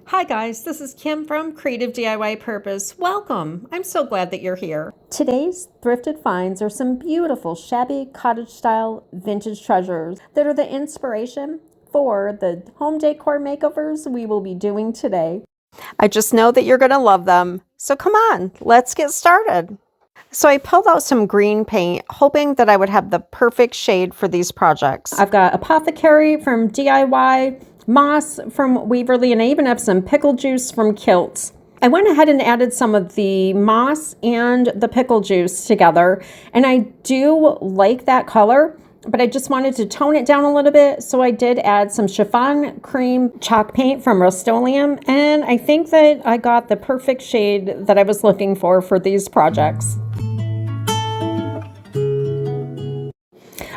Hi guys, this is Kim from Creativediypurpose. Welcome! I'm so glad that you're here. Today's thrifted finds are some beautiful shabby cottage style vintage treasures that are the inspiration for the home decor makeovers we will be doing today. I just know that you're going to love them. So come on, let's get started. So I pulled out some green paint, hoping that I would have the perfect shade for these projects. I've got Apothecary from DIY, moss from Waverly, and I even have some pickle juice from Kilts. I went ahead and added some of the moss and the pickle juice together, and I do like that color, but I just wanted to tone it down a little bit, so I did add some chiffon cream chalk paint from Rust-Oleum, and I think that I got the perfect shade that I was looking for these projects.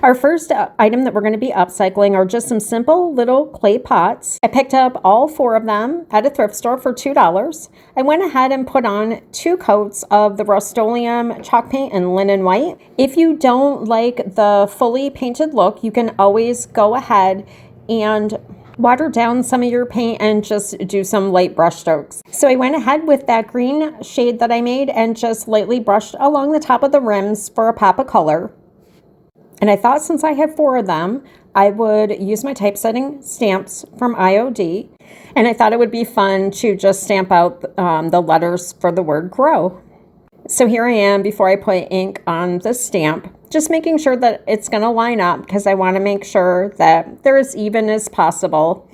Our first item that we're going to be upcycling are just some simple little clay pots. I picked up all 4 of them at a thrift store for $2. I went ahead and put on 2 coats of the Rust-Oleum chalk paint in linen white. If you don't like the fully painted look, you can always go ahead and water down some of your paint and just do some light brush strokes. So I went ahead with that green shade that I made and just lightly brushed along the top of the rims for a pop of color. And I thought since I had 4 of them, I would use my typesetting stamps from IOD. And I thought it would be fun to just stamp out the letters for the word grow. So here I am before I put ink on the stamp, just making sure that it's going to line up because I want to make sure that they're as even as possible.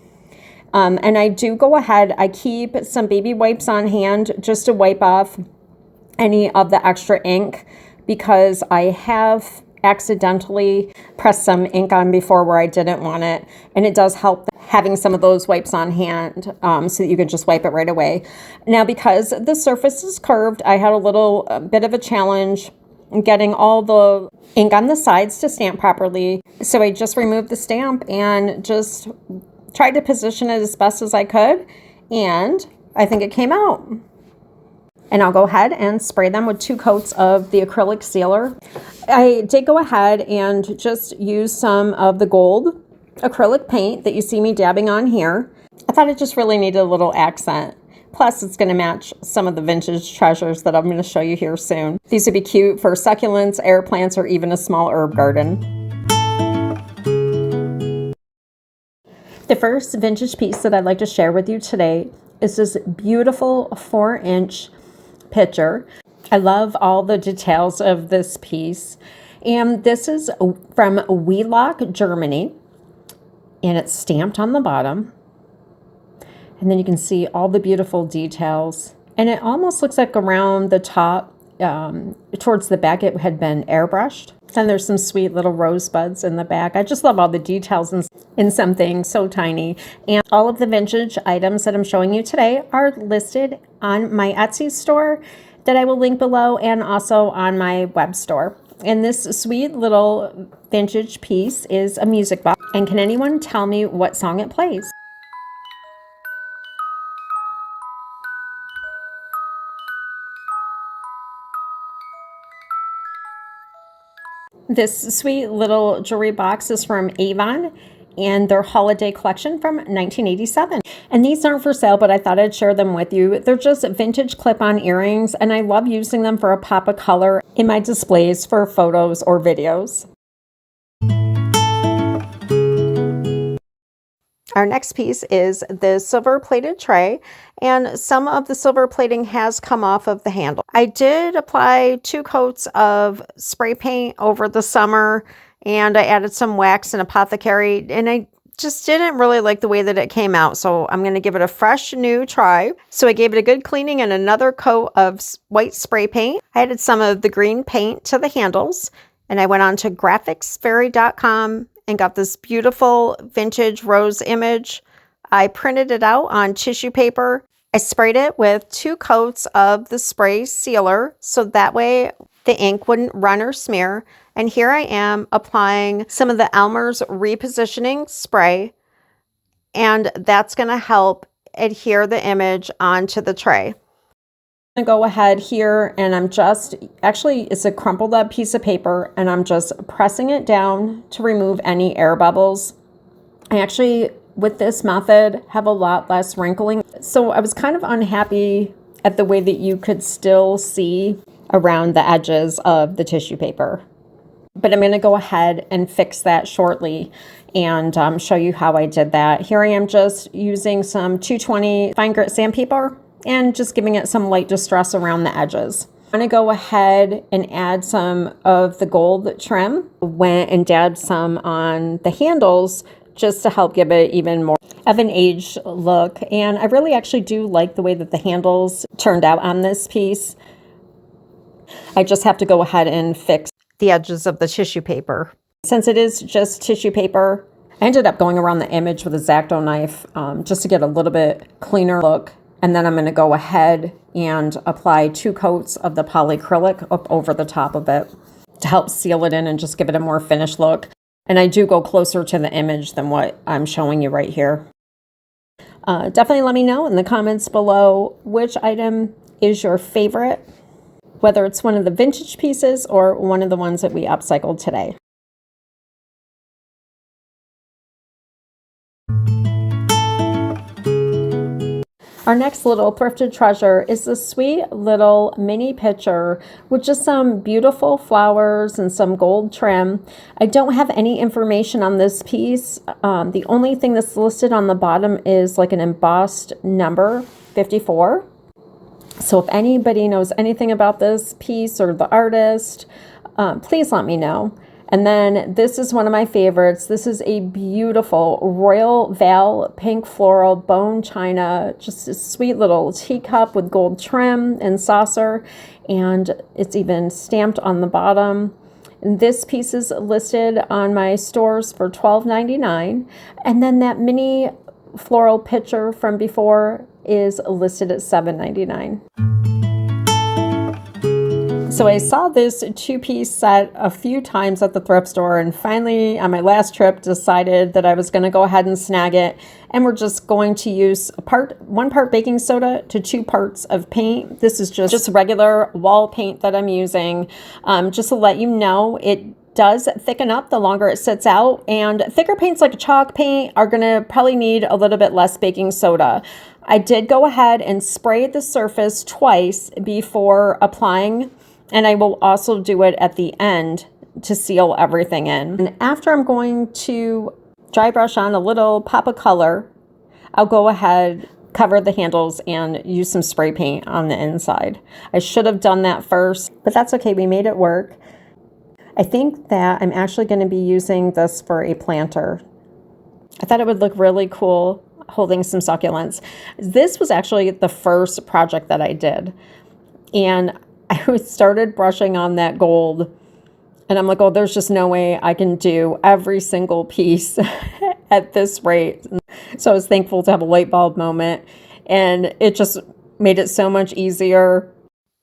And I do go ahead, I keep some baby wipes on hand just to wipe off any of the extra ink because I have accidentally pressed some ink on before where I didn't want it, and it does help having some of those wipes on hand so that you can just wipe it right away. Now, because the surface is curved, I had a bit of a challenge getting all the ink on the sides to stamp properly, so I just removed the stamp and just tried to position it as best as I could, and I think it came out. And I'll go ahead and spray them with 2 coats of the acrylic sealer. I did go ahead and just use some of the gold acrylic paint that you see me dabbing on here. I thought it just really needed a little accent. Plus, it's going to match some of the vintage treasures that I'm going to show you here soon. These would be cute for succulents, air plants, or even a small herb garden. The first vintage piece that I'd like to share with you today is this beautiful 4-inch picture. I love all the details of this piece, and this is from Wheelock, Germany, and it's stamped on the bottom, and then you can see all the beautiful details, and it almost looks like around the top towards the back it had been airbrushed, and there's some sweet little rosebuds in the back. I just love all the details in something so tiny. And all of the vintage items that I'm showing you today are listed on my Etsy store that I will link below, and also on my web store. And this sweet little vintage piece is a music box. And can anyone tell me what song it plays? This sweet little jewelry box is from Avon and their holiday collection from 1987. And these aren't for sale, but I thought I'd share them with you. They're just vintage clip-on earrings, and I love using them for a pop of color in my displays for photos or videos. Our next piece is the silver plated tray, and some of the silver plating has come off of the handle. I did apply 2 coats of spray paint over the summer, and I added some wax and Apothecary, and I just didn't really like the way that it came out, so I'm going to give it a fresh new try. So I gave it a good cleaning and another coat of white spray paint. I added some of the green paint to the handles, and I went on to graphicsfairy.com and got this beautiful vintage rose image. I printed it out on tissue paper. I sprayed it with 2 coats of the spray sealer, so that way the ink wouldn't run or smear. And here I am applying some of the Elmer's repositioning spray, and that's going to help adhere the image onto the tray. I'm going to go ahead here, and I'm just, actually it's a crumpled up piece of paper, and I'm just pressing it down to remove any air bubbles. I actually with this method have a lot less wrinkling. So I was kind of unhappy at the way that you could still see around the edges of the tissue paper. But I'm going to go ahead and fix that shortly and show you how I did that. Here I am just using some 220 fine grit sandpaper and just giving it some light distress around the edges. I'm going to go ahead and add some of the gold trim. Went and dabbed some on the handles just to help give it even more of an aged look. And I really actually do like the way that the handles turned out on this piece. I just have to go ahead and fix the edges of the tissue paper. Since it is just tissue paper, I ended up going around the image with a X-Acto knife just to get a little bit cleaner look. And then I'm going to go ahead and apply 2 coats of the polyacrylic up over the top of it to help seal it in and just give it a more finished look. And I do go closer to the image than what I'm showing you right here. Definitely let me know in the comments below which item is your favorite, whether it's one of the vintage pieces or one of the ones that we upcycled today. Our next little thrifted treasure is this sweet little mini pitcher with just some beautiful flowers and some gold trim. I don't have any information on this piece. The only thing that's listed on the bottom is like an embossed number, 54. So if anybody knows anything about this piece or the artist, please let me know. And then this is one of my favorites. This is a beautiful Royal Val pink floral bone china, just a sweet little teacup with gold trim and saucer, and it's even stamped on the bottom. And this piece is listed on my stores for $12.99, and then that mini floral pitcher from before is listed at $7.99. So I saw this 2-piece set a few times at the thrift store, and finally on my last trip decided that I was going to go ahead and snag it, and we're just going to use 1 part baking soda to 2 parts of paint. This is just regular wall paint that I'm using. Just to let you know, it does thicken up the longer it sits out, and thicker paints like chalk paint are going to probably need a little bit less baking soda. I did go ahead and spray the surface twice before applying, and I will also do it at the end to seal everything in. And after I'm going to dry brush on a little pop of color, I'll go ahead, cover the handles, and use some spray paint on the inside. I should have done that first, but that's okay. We made it work. I think that I'm actually going to be using this for a planter. I thought it would look really cool holding some succulents. This was actually the first project that I did, and I started brushing on that gold, and I'm like, oh, there's just no way I can do every single piece at this rate. So I was thankful to have a light bulb moment, and it just made it so much easier.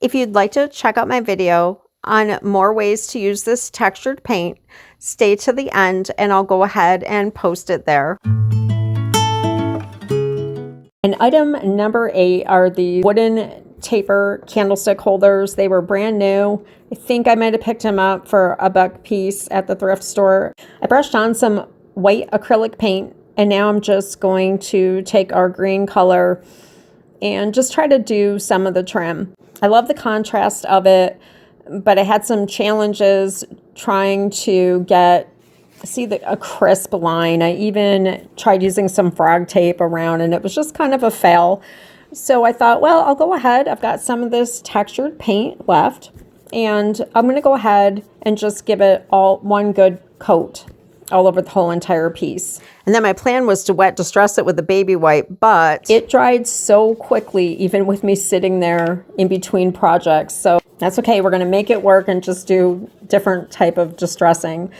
If you'd like to check out my video on more ways to use this textured paint, stay to the end and I'll go ahead and post it there. And item number 8 are the wooden taper candlestick holders. They were brand new. I think I might have picked them up for $1 a piece at the thrift store. I brushed on some white acrylic paint, and now I'm just going to take our green color and just try to do some of the trim. I love the contrast of it, but I had some challenges trying to see a crisp line. I even tried using some frog tape around, and it was just kind of a fail. So I thought, well, I'll go ahead. I've got some of this textured paint left, and I'm going to go ahead and just give it all one good coat all over the whole entire piece. And then my plan was to wet distress it with a baby wipe, but it dried so quickly, even with me sitting there in between projects. So that's okay. We're going to make it work and just do different type of distressing.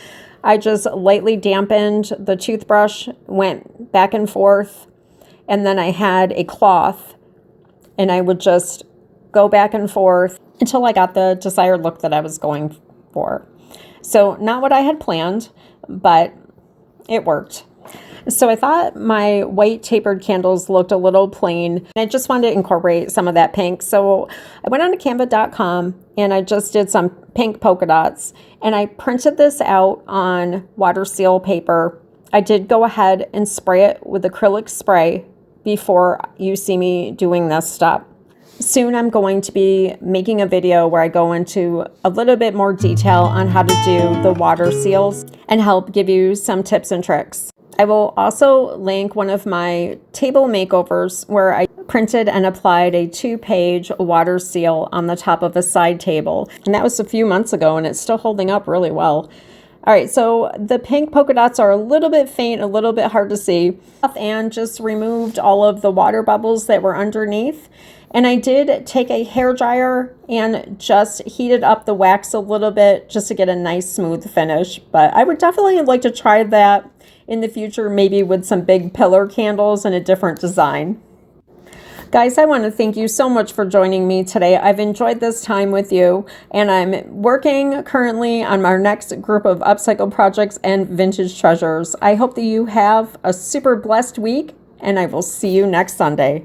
I just lightly dampened the toothbrush, went back and forth, and then I had a cloth, and I would just go back and forth until I got the desired look that I was going for. So not what I had planned, but it worked. So I thought my white tapered candles looked a little plain, and I just wanted to incorporate some of that pink. So I went on to canva.com and I just did some pink polka dots, and I printed this out on water seal paper I did go ahead and spray it with acrylic spray before you see me doing this step. Soon I'm going to be making a video where I go into a little bit more detail on how to do the water seals and help give you some tips and tricks. I will also link one of my table makeovers where I printed and applied a 2-page water seal on the top of a side table. And that was a few months ago, and it's still holding up really well. All right, so the pink polka dots are a little bit faint, a little bit hard to see. And just removed all of the water bubbles that were underneath. And I did take a hairdryer and just heated up the wax a little bit just to get a nice smooth finish. But I would definitely like to try that in the future, maybe with some big pillar candles and a different design. Guys, I want to thank you so much for joining me today. I've enjoyed this time with you, and I'm working currently on our next group of upcycle projects and vintage treasures. I hope that you have a super blessed week, and I will see you next Sunday.